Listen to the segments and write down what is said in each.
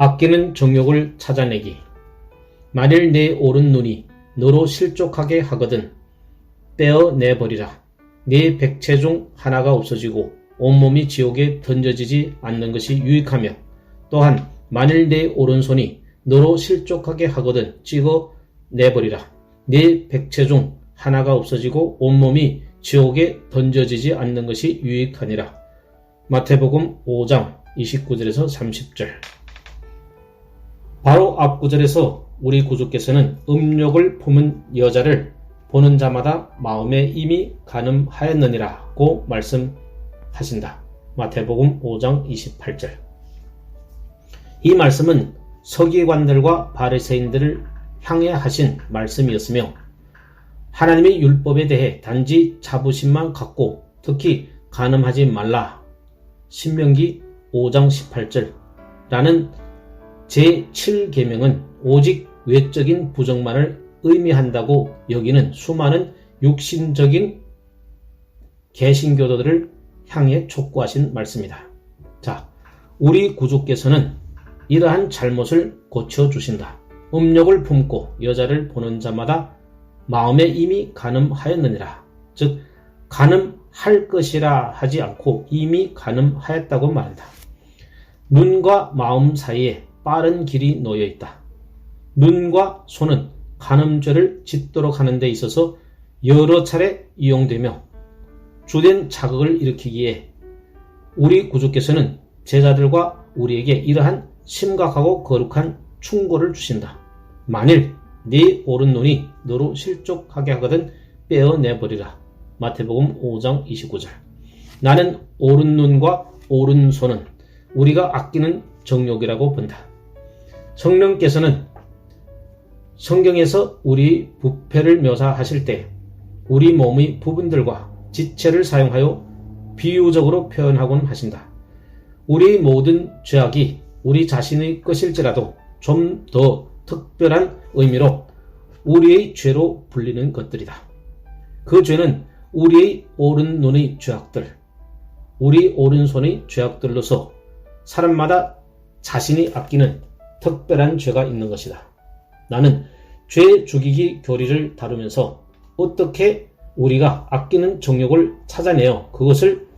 아끼는 정욕을 찾아내기. 만일 내 오른 눈이 너로 실족하게 하거든 떼어내버리라. 네 백체 중 하나가 없어지고 온몸이 지옥에 던져지지 않는 것이 유익하며, 또한 만일 내 오른손이 너로 실족하게 하거든 찍어내버리라. 네 백체 중 하나가 없어지고 온몸이 지옥에 던져지지 않는 것이 유익하니라. 마태복음 5장 29절에서 30절. 바로 앞 구절에서 우리 구주께서는 음욕을 품은 여자를 보는 자마다 마음에 이미 간음하였느니라고 말씀하신다. 마태복음 5장 28절. 이 말씀은 서기관들과 바리새인들을 향해 하신 말씀이었으며, 하나님의 율법에 대해 단지 자부심만 갖고 특히 간음하지 말라 신명기 5장 18절라는 제7계명은 오직 외적인 부정만을 의미한다고 여기는 수많은 육신적인 개신교도들을 향해 촉구하신 말씀이다. 자, 우리 구주께서는 이러한 잘못을 고쳐주신다. 음욕을 품고 여자를 보는 자마다 마음에 이미 간음하였느니라. 즉 간음할 것이라 하지 않고 이미 간음하였다고 말한다. 눈과 마음 사이에 빠른 길이 놓여 있다. 눈과 손은 간음죄를 짓도록 하는 데 있어서 여러 차례 이용되며 주된 자극을 일으키기에 우리 구주께서는 제자들과 우리에게 이러한 심각하고 거룩한 충고를 주신다. 만일 네 오른 눈이 너로 실족하게 하거든 떼어내버리라. 마태복음 5장 29절. 나는 오른 눈과 오른 손은 우리가 아끼는 정욕이라고 본다. 성령께서는 성경에서 우리 부패를 묘사하실 때 우리 몸의 부분들과 지체를 사용하여 비유적으로 표현하곤 하신다. 우리 모든 죄악이 우리 자신의 것일지라도 좀 더 특별한 의미로 우리의 죄로 불리는 것들이다. 그 죄는 우리의 오른 눈의 죄악들, 우리 오른손의 죄악들로서 사람마다 자신이 아끼는 특별한 죄가 있는 것이다. 나는 죄 죽이기 교리를 다루면서 어떻게 우리가 아끼는 정욕을 찾아내어 그것을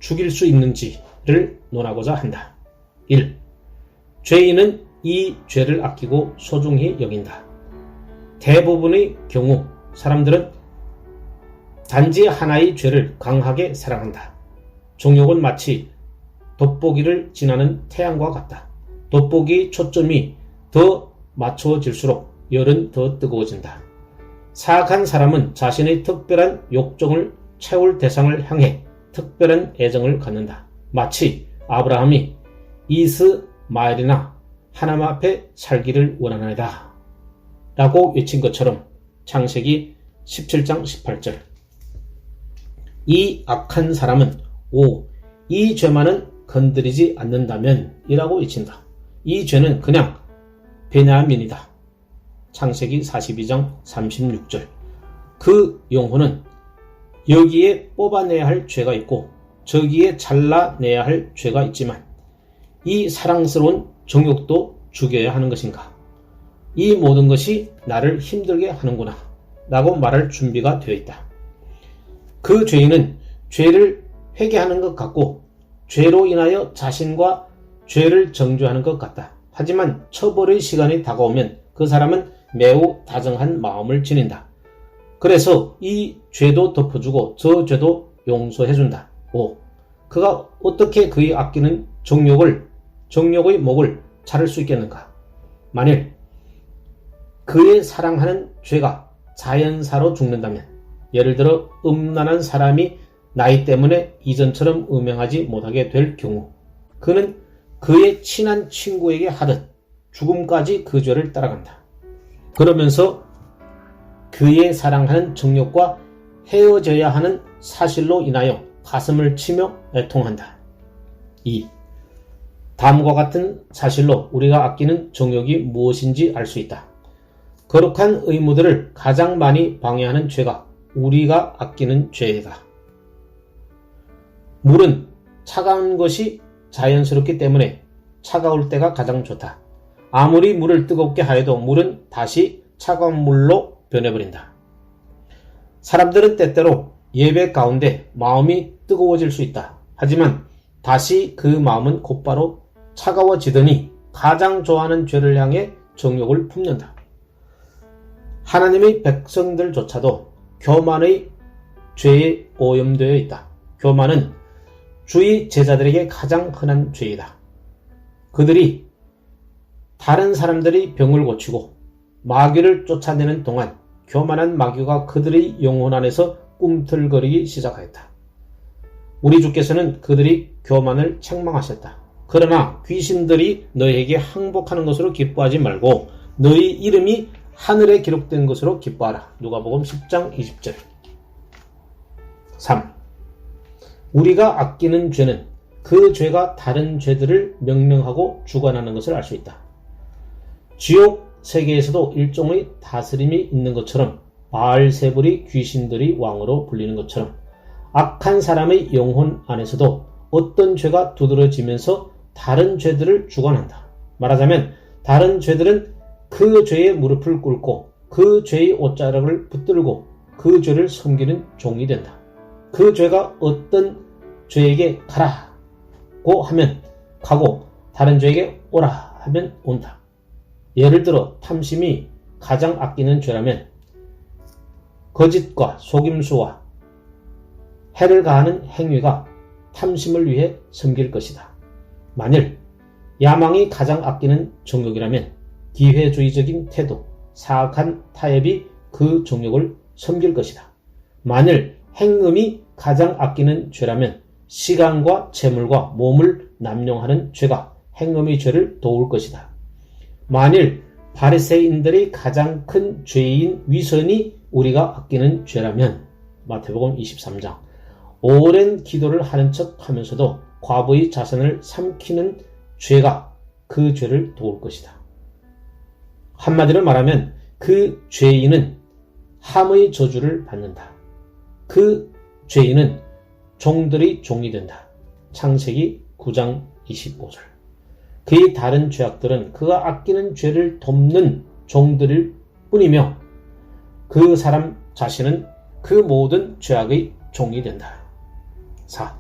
죽일 수 있는지를 논하고자 한다. 1. 죄인은 이 죄를 아끼고 소중히 여긴다. 대부분의 경우 사람들은 단지 하나의 죄를 강하게 사랑한다. 정욕은 마치 돋보기를 지나는 태양과 같다. 돋보기 초점이 더 맞춰질수록 열은 더 뜨거워진다. 사악한 사람은 자신의 특별한 욕정을 채울 대상을 향해 특별한 애정을 갖는다. 마치 아브라함이 이스마엘이나 하나님 앞에 살기를 원하나이다 라고 외친 것처럼 창세기 17장 18절. 이 악한 사람은 이 죄만은 건드리지 않는다면 이라고 외친다. 이 죄는 그냥 베냐민이다. 창세기 42장 36절. 그 영혼은 여기에 뽑아내야 할 죄가 있고 저기에 잘라내야 할 죄가 있지만 이 사랑스러운 정욕도 죽여야 하는 것인가? 이 모든 것이 나를 힘들게 하는구나 라고 말할 준비가 되어 있다. 그 죄인은 죄를 회개하는 것 같고 죄로 인하여 자신과 죄를 정죄하는 것 같다. 하지만 처벌의 시간이 다가오면 그 사람은 매우 다정한 마음을 지닌다. 그래서 이 죄도 덮어주고 저 죄도 용서해준다. 그가 어떻게 그의 아끼는 정욕의 목을 자를 수 있겠는가? 만일 그의 사랑하는 죄가 자연사로 죽는다면, 예를 들어 음란한 사람이 나이 때문에 이전처럼 음행하지 못하게 될 경우 그는 그의 친한 친구에게 하듯 죽음까지 그 죄를 따라간다. 그러면서 그의 사랑하는 정욕과 헤어져야 하는 사실로 인하여 가슴을 치며 애통한다. 2. 다음과 같은 사실로 우리가 아끼는 정욕이 무엇인지 알 수 있다. 거룩한 의무들을 가장 많이 방해하는 죄가 우리가 아끼는 죄이다. 물은 차가운 것이 자연스럽기 때문에 차가울 때가 가장 좋다. 아무리 물을 뜨겁게 하여도 물은 다시 차가운 물로 변해버린다. 사람들은 때때로 예배 가운데 마음이 뜨거워질 수 있다. 하지만 다시 그 마음은 곧바로 차가워지더니 가장 좋아하는 죄를 향해 정욕을 품는다. 하나님의 백성들조차도 교만의 죄에 오염되어 있다. 교만은 주의 제자들에게 가장 흔한 죄이다. 그들이 다른 사람들이 병을 고치고 마귀를 쫓아내는 동안 교만한 마귀가 그들의 영혼 안에서 꿈틀거리기 시작하였다. 우리 주께서는 그들이 교만을 책망하셨다. 그러나 귀신들이 너희에게 항복하는 것으로 기뻐하지 말고 너희 이름이 하늘에 기록된 것으로 기뻐하라. 누가복음 10장 20절. 3. 우리가 아끼는 죄는 그 죄가 다른 죄들을 명령하고 주관하는 것을 알 수 있다. 지옥 세계에서도 일종의 다스림이 있는 것처럼 바알세불이 귀신들이 왕으로 불리는 것처럼 악한 사람의 영혼 안에서도 어떤 죄가 두드러지면서 다른 죄들을 주관한다. 말하자면 다른 죄들은 그 죄에 무릎을 꿇고 그 죄의 옷자락을 붙들고 그 죄를 섬기는 종이 된다. 그 죄가 어떤 죄에게 가라고 하면 가고 다른 죄에게 오라 하면 온다. 예를 들어 탐심이 가장 아끼는 죄라면 거짓과 속임수와 해를 가하는 행위가 탐심을 위해 섬길 것이다. 만일 야망이 가장 아끼는 정욕이라면 기회주의적인 태도, 사악한 타협이 그 정욕을 섬길 것이다. 만일 행음이 가장 아끼는 죄라면 시간과 재물과 몸을 남용하는 죄가 행음의 죄를 도울 것이다. 만일 바리새인들의 가장 큰 죄인 위선이 우리가 아끼는 죄라면 마태복음 23장 오랜 기도를 하는 척 하면서도 과부의 자선을 삼키는 죄가 그 죄를 도울 것이다. 한마디로 말하면 그 죄인은 함의 저주를 받는다. 그 죄인은 종들의 종이 된다. 창세기 9장 25절. 그의 다른 죄악들은 그가 아끼는 죄를 돕는 종들일 뿐이며 그 사람 자신은 그 모든 죄악의 종이 된다. 4.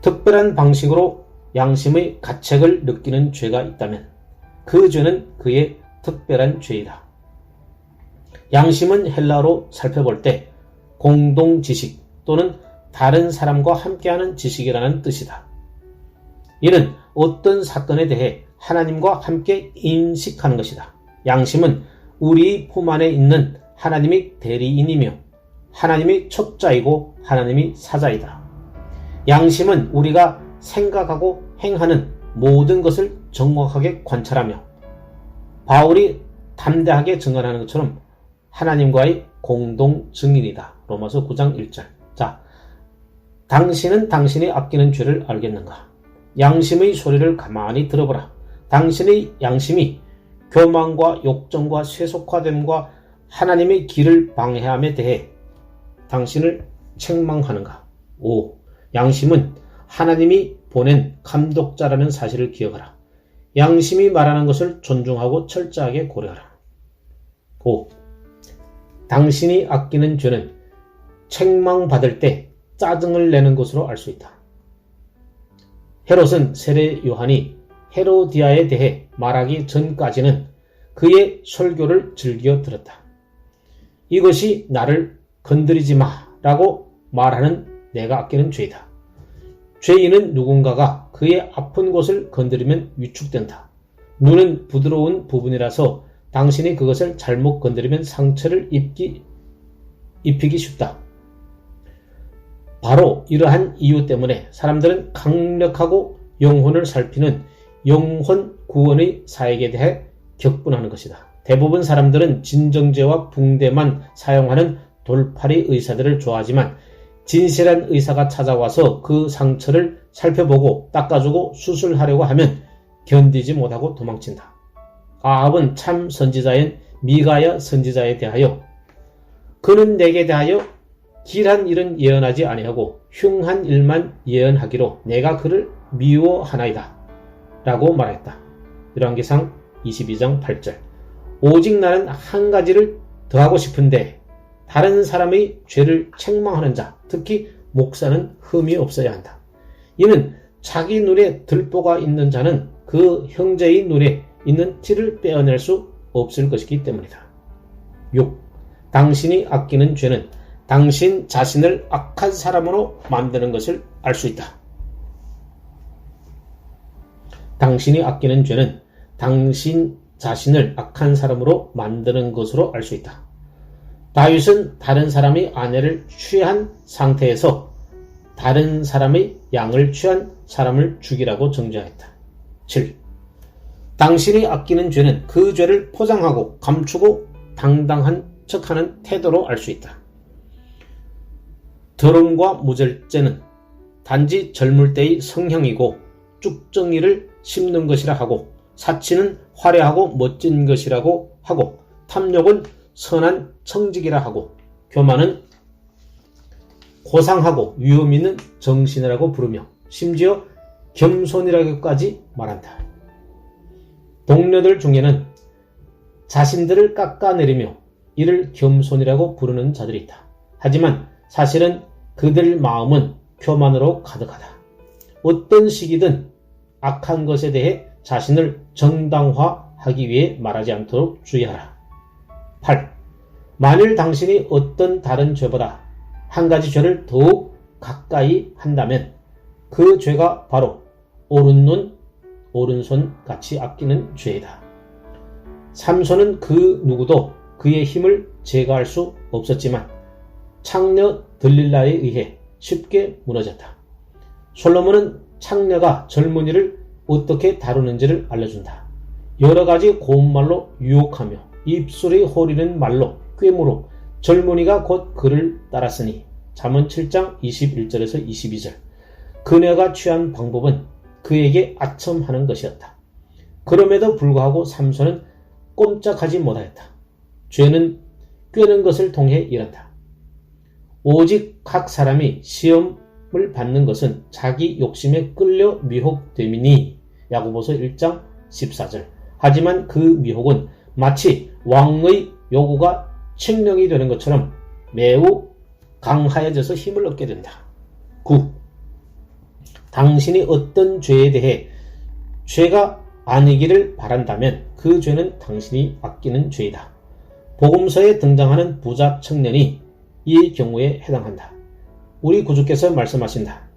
특별한 방식으로 양심의 가책을 느끼는 죄가 있다면 그 죄는 그의 특별한 죄이다. 양심은 헬라어로 살펴볼 때 공동지식 또는 다른 사람과 함께하는 지식이라는 뜻이다. 이는 어떤 사건에 대해 하나님과 함께 인식하는 것이다. 양심은 우리 품 안에 있는 하나님의 대리인이며 하나님의 첩자이고 하나님의 사자이다. 양심은 우리가 생각하고 행하는 모든 것을 정확하게 관찰하며 바울이 담대하게 증언하는 것처럼 하나님과의 공동 증인이다. 로마서 9장 1절. 자, 당신은 당신이 아끼는 죄를 알겠는가? 양심의 소리를 가만히 들어보라. 당신의 양심이 교만과 욕정과 세속화됨과 하나님의 길을 방해함에 대해 당신을 책망하는가? 5. 양심은 하나님이 보낸 감독자라는 사실을 기억하라. 양심이 말하는 것을 존중하고 철저하게 고려하라. 5. 당신이 아끼는 죄는 책망받을 때 짜증을 내는 것으로 알 수 있다. 헤롯은 세례 요한이 헤로디아에 대해 말하기 전까지는 그의 설교를 즐겨 들었다. 이것이 나를 건드리지 마라고 말하는 내가 아끼는 죄이다. 죄인은 누군가가 그의 아픈 곳을 건드리면 위축된다. 눈은 부드러운 부분이라서 당신이 그것을 잘못 건드리면 상처를 입히기 쉽다. 바로 이러한 이유 때문에 사람들은 강력하고 영혼을 살피는 영혼 구원의 사역에 대해 격분하는 것이다. 대부분 사람들은 진정제와 붕대만 사용하는 돌팔이 의사들을 좋아하지만 진실한 의사가 찾아와서 그 상처를 살펴보고 닦아주고 수술하려고 하면 견디지 못하고 도망친다. 아합은 참 선지자인 미가야 선지자에 대하여 그는 내게 대하여 길한 일은 예언하지 아니하고 흉한 일만 예언하기로 내가 그를 미워하나이다 라고 말했다. 열왕기상 22장 8절. 오직 나는 한 가지를 더하고 싶은데 다른 사람의 죄를 책망하는 자, 특히 목사는 흠이 없어야 한다. 이는 자기 눈에 들보가 있는 자는 그 형제의 눈에 있는 티를 빼어낼 수 없을 것이기 때문이다. 6. 당신이 아끼는 죄는 당신 자신을 악한 사람으로 만드는 것을 알 수 있다. 당신이 아끼는 죄는 당신 자신을 악한 사람으로 만드는 것으로 알 수 있다. 다윗은 다른 사람의 아내를 취한 상태에서 다른 사람의 양을 취한 사람을 죽이라고 정죄하였다. 7. 당신이 아끼는 죄는 그 죄를 포장하고 감추고 당당한 척하는 태도로 알 수 있다. 더러움과 무절제는 단지 젊을 때의 성향이고 쭉정이를 심는 것이라 하고 사치는 화려하고 멋진 것이라고 하고 탐욕은 선한 청직이라 하고 교만은 고상하고 위험 있는 정신이라고 부르며 심지어 겸손이라고까지 말한다. 동료들 중에는 자신들을 깎아내리며 이를 겸손이라고 부르는 자들이 있다. 하지만 사실은 그들 마음은 교만으로 가득하다. 어떤 시기든 악한 것에 대해 자신을 정당화하기 위해 말하지 않도록 주의하라. 8. 만일 당신이 어떤 다른 죄보다 한 가지 죄를 더욱 가까이 한다면 그 죄가 바로 오른눈, 오른손 같이 아끼는 죄이다. 삼손은 그 누구도 그의 힘을 제거할 수 없었지만 창녀 들릴라에 의해 쉽게 무너졌다. 솔로몬은 창녀가 젊은이를 어떻게 다루는지를 알려준다. 여러 가지 고운말로 유혹하며 입술이 호리는 말로 꾀무로 젊은이가 곧 그를 따랐으니 잠언 7장 21절에서 22절. 그녀가 취한 방법은 그에게 아첨하는 것이었다. 그럼에도 불구하고 삼손은 꼼짝하지 못하였다. 죄는 꾀는 것을 통해 일한다. 오직 각 사람이 시험을 받는 것은 자기 욕심에 끌려 미혹됨이니 야고보서 1장 14절. 하지만 그 미혹은 마치 왕의 요구가 칙령이 되는 것처럼 매우 강하여져서 힘을 얻게 된다. 9. 당신이 어떤 죄에 대해 죄가 아니기를 바란다면 그 죄는 당신이 아끼는 죄이다. 복음서에 등장하는 부자 청년이 이 경우에 해당한다. 우리 구주께서 말씀하신다.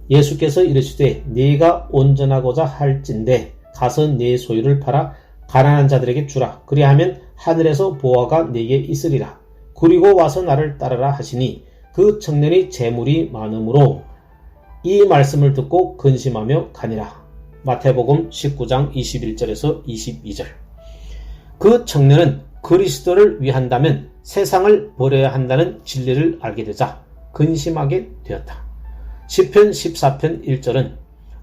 예수께서 이르시되 네가 온전하고자 할진대 가서 네 소유를 팔아 가난한 자들에게 주라. 그리하면 하늘에서 보화가 네게 있으리라. 그리고 와서 나를 따르라 하시니 그 청년이 재물이 많으므로 이 말씀을 듣고 근심하며 가니라. 마태복음 19장 21절에서 22절. 그 청년은 그리스도를 위한다면 세상을 버려야 한다는 진리를 알게 되자 근심하게 되었다. 시편 14편 1절은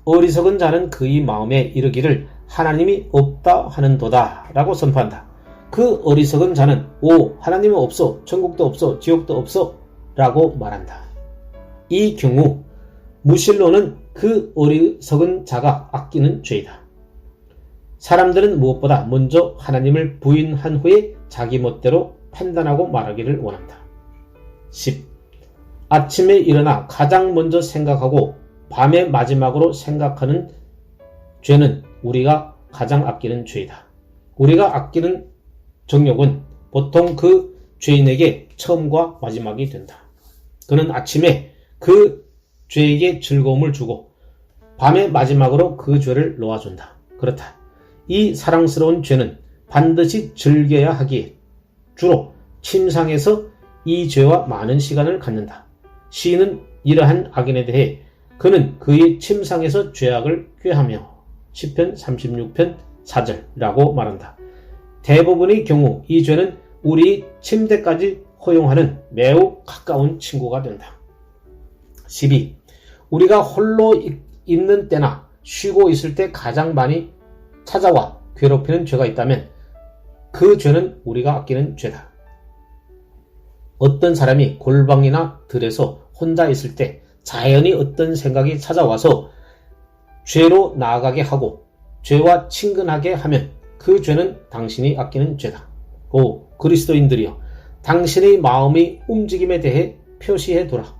어리석은 자는 그의 마음에 이르기를 하나님이 없다 하는도다 라고 선포한다. 그 어리석은 자는 하나님은 없어, 천국도 없어, 지옥도 없어 라고 말한다. 이 경우 무신론은 그 어리석은 자가 아끼는 죄이다. 사람들은 무엇보다 먼저 하나님을 부인한 후에 자기 멋대로 판단하고 말하기를 원한다. 10. 아침에 일어나 가장 먼저 생각하고 밤의 마지막으로 생각하는 죄는 우리가 가장 아끼는 죄이다. 우리가 아끼는 정욕은 보통 그 죄인에게 처음과 마지막이 된다. 그는 아침에 그 죄에게 즐거움을 주고 밤의 마지막으로 그 죄를 놓아준다. 그렇다. 이 사랑스러운 죄는 반드시 즐겨야 하기에 주로 침상에서 이 죄와 많은 시간을 갖는다. 시인은 이러한 악인에 대해 그는 그의 침상에서 죄악을 꾀하며 시편 36편 4절이라고 말한다. 대부분의 경우 이 죄는 우리 침대까지 허용하는 매우 가까운 친구가 된다. 12. 우리가 홀로 있는 때나 쉬고 있을 때 가장 많이 찾아와 괴롭히는 죄가 있다면 그 죄는 우리가 아끼는 죄다. 어떤 사람이 골방이나 들에서 혼자 있을 때 자연히 어떤 생각이 찾아와서 죄로 나아가게 하고 죄와 친근하게 하면 그 죄는 당신이 아끼는 죄다. 오 그리스도인들이여, 당신의 마음의 움직임에 대해 표시해 두라.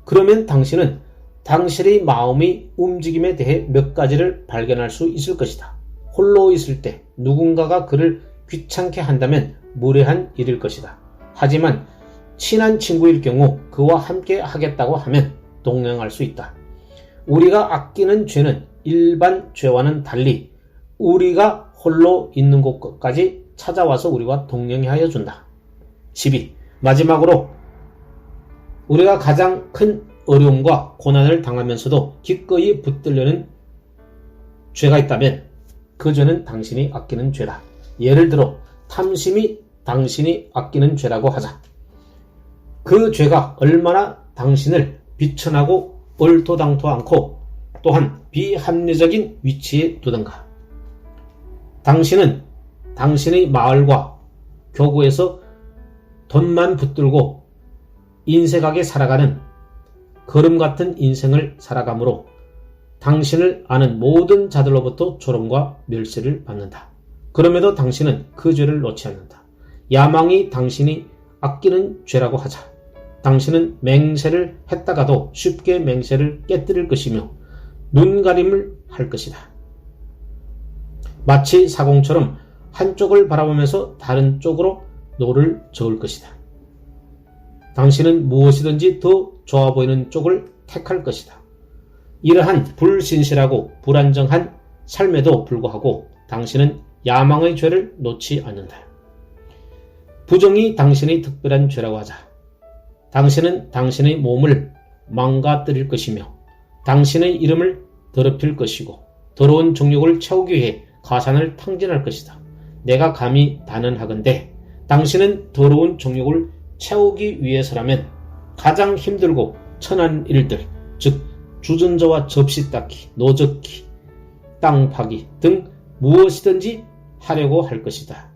그러면 당신은 당신의 마음의 움직임에 대해 몇 가지를 발견할 수 있을 것이다. 홀로 있을 때 누군가가 그를 귀찮게 한다면 무례한 일일 것이다. 하지만 친한 친구일 경우 그와 함께 하겠다고 하면 동행할 수 있다. 우리가 아끼는 죄는 일반 죄와는 달리 우리가 홀로 있는 곳까지 찾아와서 우리와 동행하여 준다. 12. 마지막으로 우리가 가장 큰 어려움과 고난을 당하면서도 기꺼이 붙들려는 죄가 있다면 그 죄는 당신이 아끼는 죄다. 예를 들어 탐심이 당신이 아끼는 죄라고 하자. 그 죄가 얼마나 당신을 비천하고 얼토당토 않고 또한 비합리적인 위치에 두던가. 당신은 당신의 마을과 교구에서 돈만 붙들고 인색하게 살아가는 거름 같은 인생을 살아가므로 당신을 아는 모든 자들로부터 조롱과 멸시를 받는다. 그럼에도 당신은 그 죄를 놓지 않는다. 야망이 당신이 아끼는 죄라고 하자. 당신은 맹세를 했다가도 쉽게 맹세를 깨뜨릴 것이며 눈가림을 할 것이다. 마치 사공처럼 한쪽을 바라보면서 다른 쪽으로 노를 저을 것이다. 당신은 무엇이든지 더 좋아 보이는 쪽을 택할 것이다. 이러한 불신실하고 불안정한 삶에도 불구하고 당신은 야망의 죄를 놓지 않는다. 부정이 당신의 특별한 죄라고 하자. 당신은 당신의 몸을 망가뜨릴 것이며 당신의 이름을 더럽힐 것이고 더러운 정욕을 채우기 위해 가산을 탕진할 것이다. 내가 감히 단언하건대 당신은 더러운 정욕을 채우기 위해서라면 가장 힘들고 천한 일들, 즉 주전자와 접시 닦기, 노젓기, 땅 파기 등 무엇이든지 하려고 할 것이다.